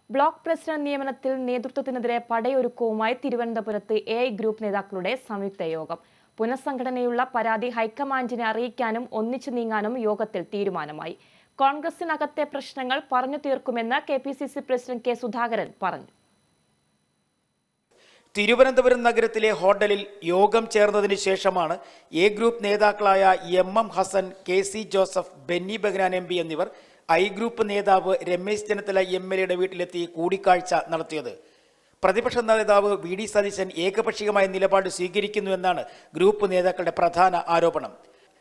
Block president നിയമനത്തിൽ നേതൃത്വത്തിനെതിരെ പടയൊരുക്കവുമായി തിരുവനന്തപുരത്ത് AI group നേതാക്കളുടെ സംയുക്ത യോഗം. പുനഃസംഘടനയുള്ള പരാതി ഹൈക്കമാൻഡിനെ അറിയിക്കാനും ഒന്നിച്ചു നീങ്ങാനും യോഗത്തിൽ തീരുമാനമായി. കോൺഗ്രസിനകത്തെ പ്രശ്നങ്ങൾ പറഞ്ഞു തീർക്കുമെന്ന് KPCC പ്രസിഡന്റ് കെ സുധാകരൻ പറഞ്ഞു. തിരുവനന്തപുരം നഗരത്തിലെ ഹോട്ടലിൽ യോഗം ചേർന്നതിന് ശേഷമാണ് എ ഗ്രൂപ്പ് നേതാക്കളായ MM Hassan, KC Joseph, Benny Behanan MP എന്നിവർ ഐ ഗ്രൂപ്പ് നേതാവ് രമേശ് ചെന്നിത്തല MLAയുടെ വീട്ടിലെത്തി കൂടിക്കാഴ്ച നടത്തിയത്. പ്രതിപക്ഷ നേതാവ് VD സതീശൻ ഏകപക്ഷീയമായ നിലപാട് സ്വീകരിക്കുന്നുവെന്നാണ് ഗ്രൂപ്പ് നേതാക്കളുടെ പ്രധാന ആരോപണം.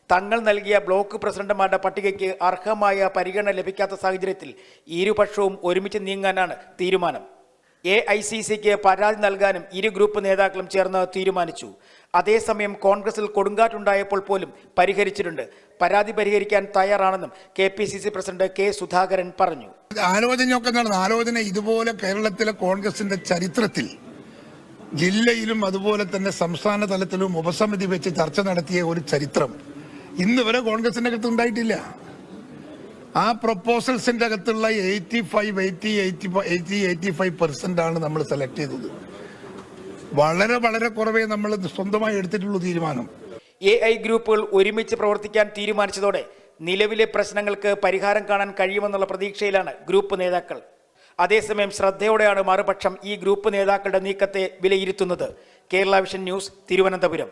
തങ്ങൾ നൽകിയ ബ്ലോക്ക് പ്രസിഡന്റുമാരുടെ പട്ടികയ്ക്ക് അർഹമായ പരിഗണന ലഭിക്കാത്ത സാഹചര്യത്തിൽ ഇരുപക്ഷവും ഒരുമിച്ച് നീങ്ങാനാണ് തീരുമാനം. AICCക്ക് പരാതി നൽകാനും ഇരു ഗ്രൂപ്പ് നേതാക്കളും ചേർന്ന് തീരുമാനിച്ചു. അതേസമയം കോൺഗ്രസിൽ കൊടുങ്കാറ്റുണ്ടായപ്പോൾ പോലും പരിഹരിച്ചിട്ടുണ്ട്. പരാതി പരിഹരിക്കാൻ തയ്യാറാണെന്നും KPCC പ്രസിഡന്റ് കെ സുധാകരൻ പറഞ്ഞു. ആലോചനയൊക്കെ നടന്നു. ആലോചന ഇതുപോലെ കേരളത്തിലെ കോൺഗ്രസിന്റെ ചരിത്രത്തിൽ ജില്ലയിലും അതുപോലെ തന്നെ സംസ്ഥാന തലത്തിലും ഉപസമിതി വെച്ച് ചർച്ച നടത്തിയ ഒരു ചരിത്രം ഇന്ന് വരെ കോൺഗ്രസിന്റെ അകത്ത് ഉണ്ടായിട്ടില്ല. ആ പ്രൊപ്പോസൽസിന്റെ അകത്തുള്ള 85% ആണ് നമ്മൾ സെലക്ട് ചെയ്തത്. വളരെ വളരെ കുറവേ നമ്മൾ സ്വന്തമായി എടുത്തിട്ടുള്ള തീരുമാനം. AI ഗ്രൂപ്പുകൾ ഒരുമിച്ച് പ്രവർത്തിക്കാൻ തീരുമാനിച്ചതോടെ നിലവിലെ പ്രശ്നങ്ങൾക്ക് പരിഹാരം കാണാൻ കഴിയുമെന്നുള്ള പ്രതീക്ഷയിലാണ് ഗ്രൂപ്പ് നേതാക്കൾ. അതേസമയം ശ്രദ്ധയോടെയാണ് മറുപക്ഷം ഈ ഗ്രൂപ്പ് നേതാക്കളുടെ നീക്കത്തെ വിലയിരുത്തുന്നത്. Kerala vision news, Thiruvananthapuram.